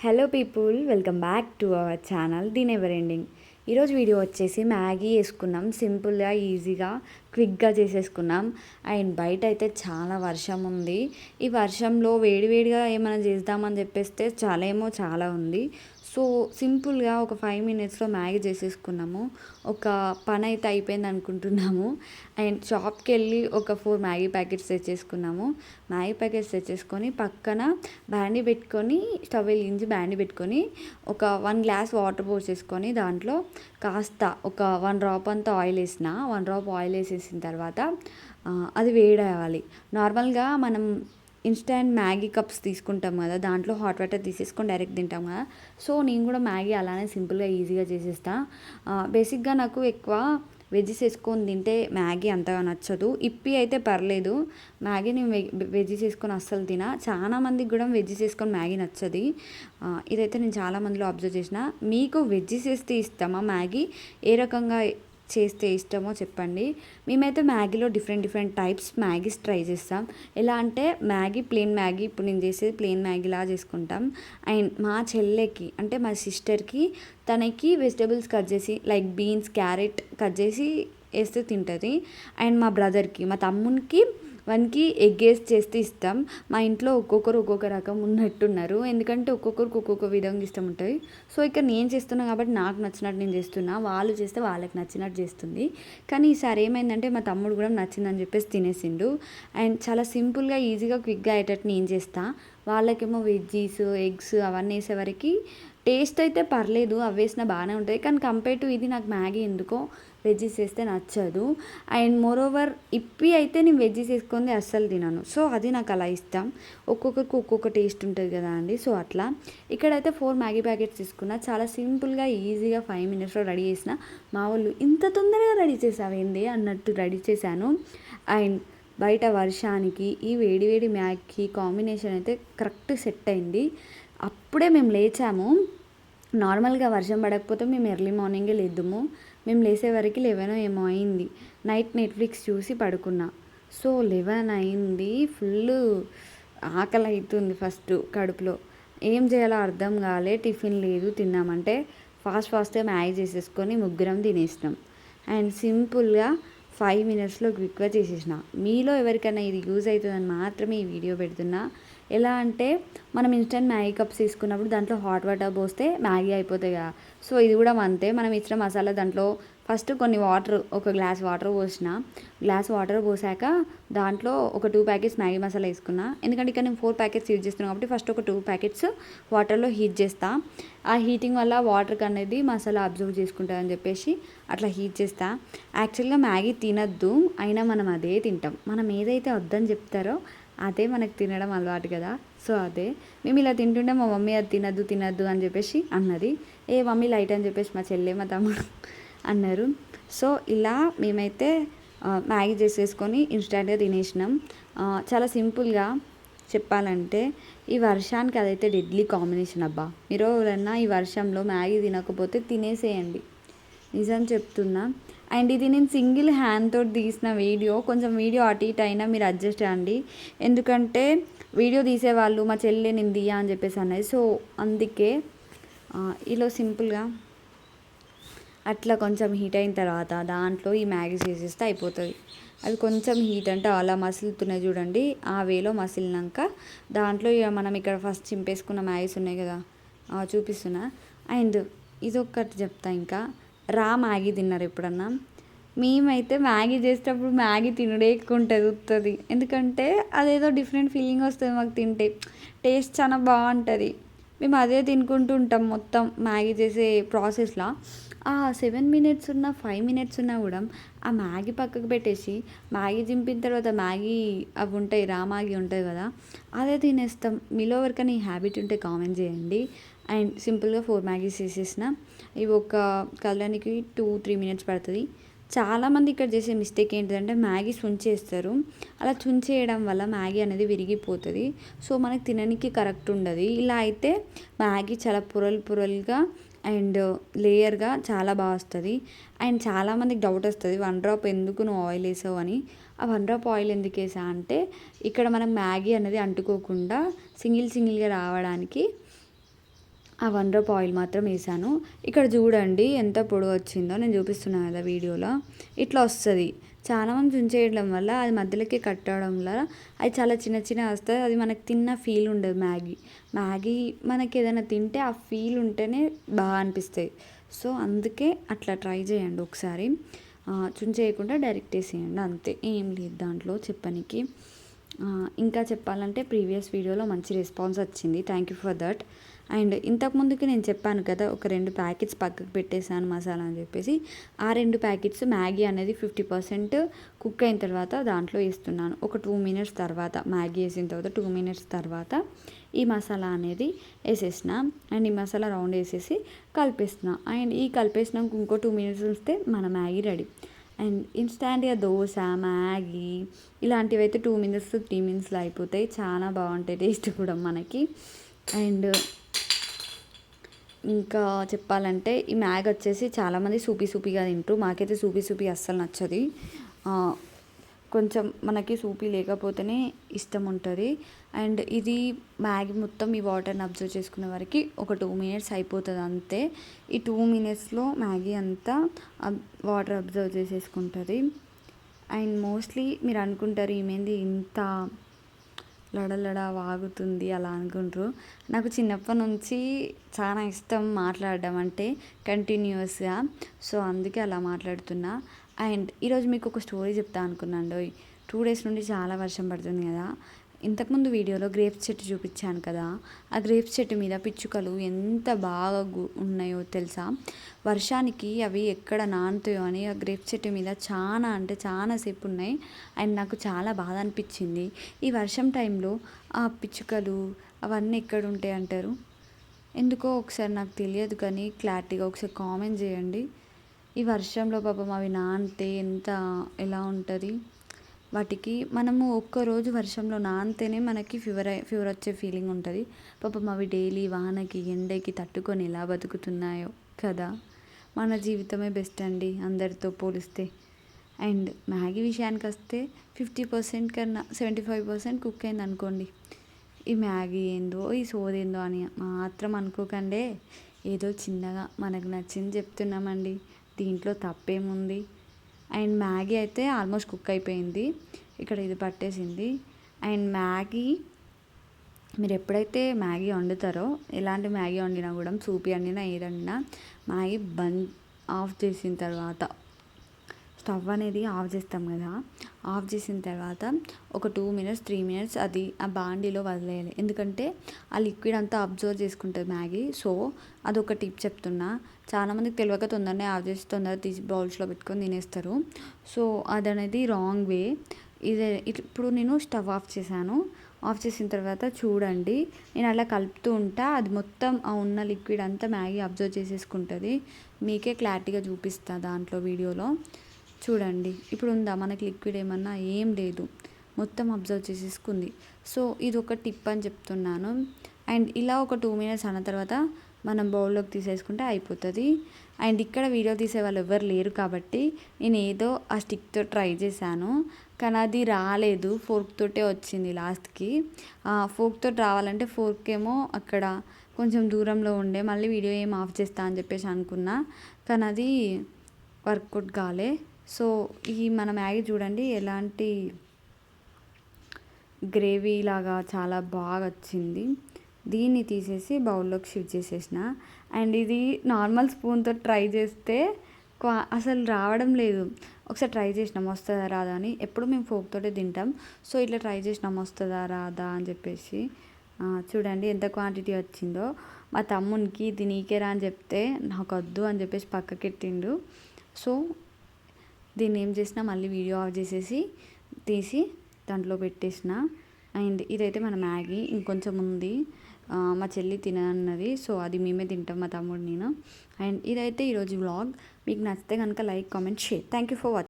Hello people, welcome back to our channel the never ending. ఈరోజు video వచ్చేసి Maggi వేసుకున్నాం. సింపుల్గా, ఈజీగా, క్విక్గా చేసేసుకున్నాం. అండ్ బయట అయితే చాలా వర్షం ఉంది. ఈ వర్షంలో వేడివేడిగా ఏమైనా చేద్దామని చెప్పేస్తే చాలా ఉంది. సో సింపుల్గా ఒక 5 మినిట్స్లో మ్యాగీ చేసేసుకున్నాము. ఒక పని అయితే అయిపోయింది అనుకుంటున్నాము. అండ్ షాప్కి వెళ్ళి ఒక 4 మ్యాగీ ప్యాకెట్స్ తెచ్చేసుకున్నాము. మ్యాగీ ప్యాకెట్స్ తెచ్చేసుకొని పక్కన బ్యాండీ పెట్టుకొని, స్టవ్ వెలిగించి బ్యాండీ పెట్టుకొని ఒక 1 గ్లాస్ వాటర్ పోసేసుకొని దాంట్లో కాస్త ఒక 1 డ్రాప్ అంతా ఆయిల్ వేసిన. 1 డ్రాప్ ఆయిల్ వేసేసిన తర్వాత అది వేడవ్వాలి. నార్మల్గా మనం ఇన్స్టెంట్ మ్యాగీ కప్స్ తీసుకుంటాం కదా, దాంట్లో హాట్ వాటర్ తీసేసుకొని డైరెక్ట్ తింటాం కదా. సో నేను కూడా మ్యాగీ అలానే సింపుల్గా ఈజీగా చేసేస్తా. బేసిక్గా నాకు ఎక్కువ వెజ్జెస్ వేసుకొని తింటే మ్యాగీ అంతగా నచ్చదు. ఇప్పి అయితే పర్లేదు, మ్యాగీ నేను వెజ్జెస్ వేసుకొని అస్సలు తినా. చాలా మందికి కూడా వెజ్జెస్ వేసుకొని మ్యాగీ నచ్చది. ఇదైతే నేను చాలా మందిలో అబ్జర్వ్ చేసిన. మీకు వెజ్జెస్ వేస్తే ఇష్టమా మ్యాగీ? ఏ రకంగా చేస్తే ఇష్టమో చెప్పండి. మేమైతే మ్యాగీలో డిఫరెంట్ టైప్స్ మ్యాగీస్ ట్రై చేస్తాం. ఎలా అంటే ప్లెయిన్ మ్యాగీ, ఇప్పుడు నేను చేసేది ప్లెయిన్ మ్యాగీలా చేసుకుంటాం. అండ్ మా చెల్లెకి అంటే మా సిస్టర్కి, తనకి వెజిటబుల్స్ కట్ చేసి లైక్ బీన్స్, క్యారెట్ కట్ చేసి వేస్తే తింటుంది. అండ్ మా బ్రదర్కి, మా తమ్మునికి వానికి ఎగ్ వేసి చేస్తే ఇష్టం. మా ఇంట్లో ఒక్కొక్కరు ఒక్కొక్క రకం ఉన్నట్టున్నారు, ఎందుకంటే ఒక్కొక్కరికి ఒక్కొక్క విధంగా ఇష్టం ఉంటుంది. సో ఇక్కడ నేను చేస్తున్నాను కాబట్టి నాకు నచ్చినట్టు నేను చేస్తున్నా, వాళ్ళు చేస్తే వాళ్ళకి నచ్చినట్టు చేస్తుంది. కానీ ఈసారి ఏమైందంటే మా తమ్ముడు కూడా నచ్చిందని చెప్పేసి తినేసిండు. అండ్ చాలా సింపుల్గా, ఈజీగా, క్విక్గా అయ్యేటట్టు నేను చేస్తా. వాళ్ళకేమో వెజ్జీస్, ఎగ్స్ అవన్నీ వేసేవరకు టేస్ట్ అయితే పర్లేదు, అవి వేసినా బాగానే ఉంటుంది. కానీ కంపేర్ టు ఇది నాకు మ్యాగీ ఎందుకో వెజ్జీస్ వేస్తే నచ్చదు. అండ్ మోరోవర్ ఇప్పి అయితే నేను వెజ్జీస్ వేసుకుంది అస్సలు తినను. సో అది నాకు అలా ఇష్టం. ఒక్కొక్కరికి ఒక్కొక్క టేస్ట్ ఉంటుంది కదా అండి. సో అట్లా ఇక్కడైతే 4 మ్యాగీ ప్యాకెట్స్ తీసుకున్నా. చాలా సింపుల్గా, ఈజీగా 5 మినిట్స్లో రెడీ చేసిన. మా వాళ్ళు ఇంత తొందరగా రెడీ చేసావేంది అన్నట్టు రెడీ చేశాను. అండ్ బయట వర్షానికి ఈ వేడి మ్యాగీ కాంబినేషన్ అయితే కరెక్ట్ సెట్ అయింది. అప్పుడే మేము లేచాము. నార్మల్గా వర్షం పడకపోతే మేము ఎర్లీ మార్నింగే లేద్దాము. మేము లేసేవరకు 11 ఏమో అయింది. నైట్ నెట్ఫ్లిక్స్ చూసి పడుకున్నా. సో 11 అయింది. ఫుల్ ఆకలి అవుతుంది ఫస్ట్ కడుపులో. ఏం చేయాలో అర్థం కాలే. టిఫిన్ లేదు. తిన్నామంటే ఫాస్ట్గా మ్యాగీ చేసేసుకొని ముగ్గురం తినేసినాం. అండ్ సింపుల్గా 5 మినిట్స్లో క్విక్గా చేసేసిన. మీలో ఎవరికైనా ఇది యూజ్ అవుతుందని మాత్రమే ఈ వీడియో పెడుతున్నా. ఎలా అంటే మనం ఇన్స్టెంట్ మ్యాగీ కప్స్ తీసుకున్నప్పుడు దాంట్లో హాట్ వాటర్ పోస్తే మ్యాగీ అయిపోతాయి కదా. సో ఇది కూడా అంతే. మనం ఇచ్చిన మసాలా దాంట్లో ఫస్ట్ కొన్ని వాటర్, ఒక గ్లాస్ వాటర్ పోసిన. గ్లాస్ వాటర్ పోసాక దాంట్లో ఒక 2 ప్యాకెట్స్ మ్యాగీ మసాలా వేసుకున్నా. ఎందుకంటే ఇక్కడ నేను 4 ప్యాకెట్స్ యూజ్ చేస్తున్నాను కాబట్టి ఫస్ట్ ఒక 2 ప్యాకెట్స్ వాటర్లో హీట్ చేస్తా. ఆ హీటింగ్ వల్ల వాటర్కి అనేది మసాలా అబ్జర్వ్ చేసుకుంటుందని చెప్పేసి అట్లా హీట్ చేస్తా. యాక్చువల్గా మ్యాగీ తినద్దు, అయినా మనం అదే తింటాం. మనం ఏదైతే వద్దని చెప్తారో అదే మనకు తినడం అలవాటు కదా. సో అదే మేము ఇలా తింటుంటే మా మమ్మీ అది తినద్దు అని చెప్పేసి అన్నది. ఏ మమ్మీ లైట్ అని చెప్పేసి మా చెల్లె, మా తమ్ముడు అన్నారు. సో ఇలా మేమైతే మ్యాగీ చేసేసుకొని ఇన్స్టెంట్గా తినేసినాం. చాలా సింపుల్గా చెప్పాలంటే ఈ వర్షానికి అదైతే డెడ్లీ కాంబినేషన్ అబ్బా. మీరు ఎవరన్నా ఈ వర్షంలో మ్యాగీ తినకపోతే తినేసేయండి, నిజం చెప్తున్నా. అండ్ ఇది నేను సింగిల్ హ్యాండ్తో తీసిన వీడియో. కొంచెం వీడియో అటు ఇటు అయినా మీరు అడ్జస్ట్ అవ్వండి, ఎందుకంటే వీడియో తీసేవాళ్ళు మా చెల్లె నేను తీయా అని చెప్పేసి అన్నది. సో అందుకే ఇలా సింపుల్గా అట్లా కొంచెం హీట్ అయిన తర్వాత దాంట్లో ఈ మ్యాగీ చేసేస్తే అయిపోతుంది. అవి కొంచెం హీట్ అంటే అలా మసులుతున్నాయి చూడండి, ఆ వేలో మసిలినాక దాంట్లో మనం ఇక్కడ ఫస్ట్ చింపేసుకున్న మ్యాగీస్ ఉన్నాయి కదా, చూపిస్తున్నా. అండ్ ఇదొక్కటి చెప్తా, ఇంకా రా మ్యాగీ తిన్నారు ఎప్పుడన్నా? మేమైతే మ్యాగీ చేసేటప్పుడు మ్యాగీ తినడే ఎక్కువ ఉంటుంది. ఎందుకంటే అదేదో డిఫరెంట్ ఫీలింగ్ వస్తుంది మాకు తింటే. టేస్ట్ చాలా బాగుంటుంది. మేము అదే తినుకుంటూ ఉంటాం మొత్తం మ్యాగీ చేసే ప్రాసెస్లో. 7 మినిట్స్ ఉన్నా 5 మినిట్స్ ఉన్నా కూడా ఆ మ్యాగీ పక్కకు పెట్టేసి మ్యాగీ చింపిన తర్వాత మ్యాగీ అవి ఉంటాయి, రా మ్యాగీ ఉంటుంది కదా, అదే తినేస్తాం. మీలో ఎవరికైనా ఈ హ్యాబిట్ ఉంటే కామెంట్ చేయండి. అండ్ సింపుల్గా 4 మ్యాగీస్ వేసేసిన. ఇవి ఒక కలడానికి 2-3 మినిట్స్ పడుతుంది. చాలామంది ఇక్కడ చేసే మిస్టేక్ ఏంటిదంటే మ్యాగీ చుంచేస్తారు. అలా చుంచేయడం వల్ల మ్యాగీ అనేది విరిగిపోతుంది. సో మనకి తినడానికి కరెక్ట్ ఉండదు. ఇలా అయితే మ్యాగీ చాలా పొరలుగా అండ్ లేయర్గా చాలా బాగా వస్తుంది. అండ్ చాలామందికి డౌట్ వస్తుంది, 1 డ్రాప్ ఎందుకు నువ్వు ఆయిల్ వేసావు అని. ఆ 1 డ్రాప్ ఆయిల్ ఎందుకు వేసా అంటే ఇక్కడ మనం మ్యాగీ అనేది అంటుకోకుండా సింగిల్గా రావడానికి ఆ 1 డ్రాప్ ఆయిల్ మాత్రం వేసాను. ఇక్కడ చూడండి ఎంత పొడవు వచ్చిందో, నేను చూపిస్తున్నాను కదా వీడియోలో. ఇట్లా వస్తుంది. చాలామంది చుంచేయడం వల్ల అది మధ్యలోకి కట్ అవడం వల్ల అది చాలా చిన్న చిన్న వస్తుంది. అది మనకి తిన్న ఫీల్ ఉండదు. మ్యాగీ మనకి ఏదైనా తింటే ఆ ఫీల్ ఉంటేనే బాగా అనిపిస్తాయి. సో అందుకే అట్లా ట్రై చేయండి ఒకసారి. చుంచేయకుండా డైరెక్ట్ వేసేయండి అంతే, ఏం లేదు దాంట్లో చెప్పనికి. ఇంకా చెప్పాలంటే ప్రీవియస్ వీడియోలో మంచి రెస్పాన్స్ వచ్చింది. Thank you for that. And ఇంతకుముందుకి నేను చెప్పాను కదా, ఒక 2 ప్యాకెట్స్ పక్కకు పెట్టేశాను మసాలా అని చెప్పేసి. ఆ 2 ప్యాకెట్స్ మ్యాగీ అనేది 50% కుక్ అయిన తర్వాత దాంట్లో వేస్తున్నాను. ఒక 2 మినిట్స్ తర్వాత, మ్యాగీ వేసిన తర్వాత 2 మినిట్స్ తర్వాత ఈ మసాలా అనేది వేసేసిన. అండ్ ఈ మసాలా రౌండ్ వేసేసి కలిపేసిన. అండ్ ఈ కలిపేసినాక ఇంకో 2 మినిట్స్ ఉంచితే మన మ్యాగీ రెడీ. అండ్ ఇన్స్టాంట్గా దోశ, మ్యాగీ ఇలాంటివి అయితే 2 మినిట్స్ 3 మినిట్స్లో అయిపోతాయి. చాలా బాగుంటాయి, టేస్ట్ కూడా మనకి. అండ్ ఇంకా చెప్పాలంటే ఈ మ్యాగీ వచ్చేసి చాలామంది సూపీగా తింటారు. మాకైతే సూపీ అస్సలు నచ్చది. కొంచెం మనకి సూపీ లేకపోతేనే ఇష్టం ఉంటుంది. అండ్ ఇది మ్యాగీ మొత్తం ఈ వాటర్ని అబ్జర్వ్ చేసుకునే వరకు ఒక 2 మినిట్స్ అయిపోతుంది అంతే. ఈ 2 మినిట్స్లో మ్యాగీ అంతా వాటర్ అబ్జర్వ్ చేసేసుకుంటుంది. అండ్ మోస్ట్లీ మీరు అనుకుంటారు ఈమెంది ఇంత లడలడ వాగుతుంది అలా అనుకుంటారు. నాకు చిన్నప్పటి నుంచి చాలా ఇష్టం మాట్లాడడం అంటే కంటిన్యూస్గా. సో అందుకే అలా మాట్లాడుతున్నా. అండ్ ఈరోజు మీకు ఒక స్టోరీ చెప్తా అనుకున్నాను. 2 డేస్ నుండి చాలా వర్షం పడుతుంది కదా. ఇంతకుముందు వీడియోలో గ్రేప్స్ చెట్టు చూపించాను కదా, ఆ గ్రేప్స్ చెట్టు మీద పిచ్చుకలు ఎంత బాగా ఉన్నాయో తెలుసా. వర్షానికి అవి ఎక్కడ నానుతాయో అని ఆ గ్రేప్స్ చెట్టు మీద చాలా అంటే చాలా సేపు ఉన్నాయి. అండ్ నాకు చాలా బాధ అనిపించింది. ఈ వర్షం టైంలో ఆ పిచ్చుకలు అవన్నీ ఎక్కడ ఉంటాయి అంటారు? ఎందుకో ఒకసారి నాకు తెలియదు కానీ క్లారిటీగా ఒకసారి కామెంట్ చేయండి. ఈ వర్షంలో పాపం అవి నానితే ఎలా ఉంటుంది. వాటికి మనము ఒక్కరోజు వర్షంలో నానితేనే మనకి ఫీవర్ వచ్చే ఫీలింగ్ ఉంటుంది. పాపం అవి డైలీ వానకి ఎండకి తట్టుకొని ఎలా బతుకుతున్నాయో కదా. మన జీవితమే బెస్ట్ అండి అందరితో పోలిస్తే. అండ్ మ్యాగీ విషయానికి వస్తే 50% కన్నా 75% కుక్ అయింది అనుకోండి. ఈ మ్యాగీ ఏందో ఈ సోదేందో అని మాత్రం అనుకోకండి. ఏదో చిన్నగా మనకు నచ్చింది చెప్తున్నామండి, దీంట్లో తప్పేముంది. అండ్ మ్యాగీ అయితే ఆల్మోస్ట్ కుక్ అయిపోయింది. ఇక్కడ ఇది పట్టేసింది. అండ్ మ్యాగీ మీరు ఎప్పుడైతే మ్యాగీ వండుతారో, ఎలాంటి మ్యాగీ వండినా కూడా, సూపీ వండినా ఏది వండినా, మ్యాగీ బంద్ ఆఫ్ చేసిన తర్వాత స్టవ్ అనేది ఆఫ్ చేస్తాం కదా, ఆఫ్ చేసిన తర్వాత ఒక 2 మినిట్స్ 3 మినిట్స్ అది ఆ బాండీలో వదిలేయాలి. ఎందుకంటే ఆ లిక్విడ్ అంతా అబ్జర్వ్ చేసుకుంటుంది మ్యాగీ. సో అదొక టిప్ చెప్తున్నా. చాలామందికి తెలియక తొందరనే ఆఫ్ చేసి తొందరగా తీసి బౌల్స్లో పెట్టుకొని తినేస్తారు. సో అది అనేది రాంగ్ వే. ఇప్పుడు నేను స్టవ్ ఆఫ్ చేశాను. ఆఫ్ చేసిన తర్వాత చూడండి, నేను అలా కలుపుతూ ఉంటా, అది మొత్తం ఆ ఉన్న లిక్విడ్ అంతా మ్యాగీ అబ్జర్వ్ చేసేసుకుంటుంది. మీకే క్లారిటీగా చూపిస్తా దాంట్లో వీడియోలో చూడండి. ఇప్పుడు ఉందా మనకి లిక్విడ్ ఏమన్నా? ఏం లేదు, మొత్తం అబ్జర్వ్ చేసేసుకుంది. సో ఇది ఒక టిప్ అని చెప్తున్నాను. అండ్ ఇలా ఒక 2 మినిట్స్ అన్న తర్వాత మనం బౌల్లోకి తీసేసుకుంటే అయిపోతుంది. అండ్ ఇక్కడ వీడియో తీసే వాళ్ళు ఎవరు లేరు కాబట్టి నేను ఏదో ఆ స్టిక్తో ట్రై చేశాను, కానీ అది రాలేదు. ఫోర్క్ తోటే వచ్చింది లాస్ట్కి. ఫోర్క్తో రావాలంటే ఫోర్క్ ఏమో అక్కడ కొంచెం దూరంలో ఉండే, మళ్ళీ వీడియో ఏం ఆఫ్ చేస్తా అని చెప్పేసి అనుకున్నా, కానీ అది వర్కౌట్ కాలే. సో ఈ మన మ్యాగీ చూడండి ఎలాంటి గ్రేవీ లాగా చాలా బాగా వచ్చింది. దీన్ని తీసేసి బౌల్లోకి షిఫ్ట్ చేసేసిన. అండ్ ఇది నార్మల్ స్పూన్తో ట్రై చేస్తే అసలు రావడం లేదు. ఒకసారి ట్రై చేసినాం వస్తుందా రాదా అని. ఎప్పుడు మేము ఫోర్క్తోటే తింటాం. సో ఇట్లా ట్రై చేసినాం వస్తుందా రాదా అని చెప్పేసి. చూడండి ఎంత క్వాంటిటీ వచ్చిందో. మా తమ్మునికి ఇది నీకేరా అని చెప్తే నాకు వద్దు అని చెప్పేసి పక్కకెట్టిండు. సో దీన్ని ఏం చేసినా మళ్ళీ వీడియో ఆఫ్ చేసేసి తీసి దాంట్లో పెట్టేసిన. అండ్ ఇదైతే మన మ్యాగీ. ఇంకొంచెం ఉంది, మా చెల్లి తినన్నది. సో అది మేమే తింటాం, మా తమ్ముడు నేను. అండ్ ఇదైతే ఈరోజు వ్లాగ్. మీకు నచ్చితే కనుక like, comment, share. Thank you for watching.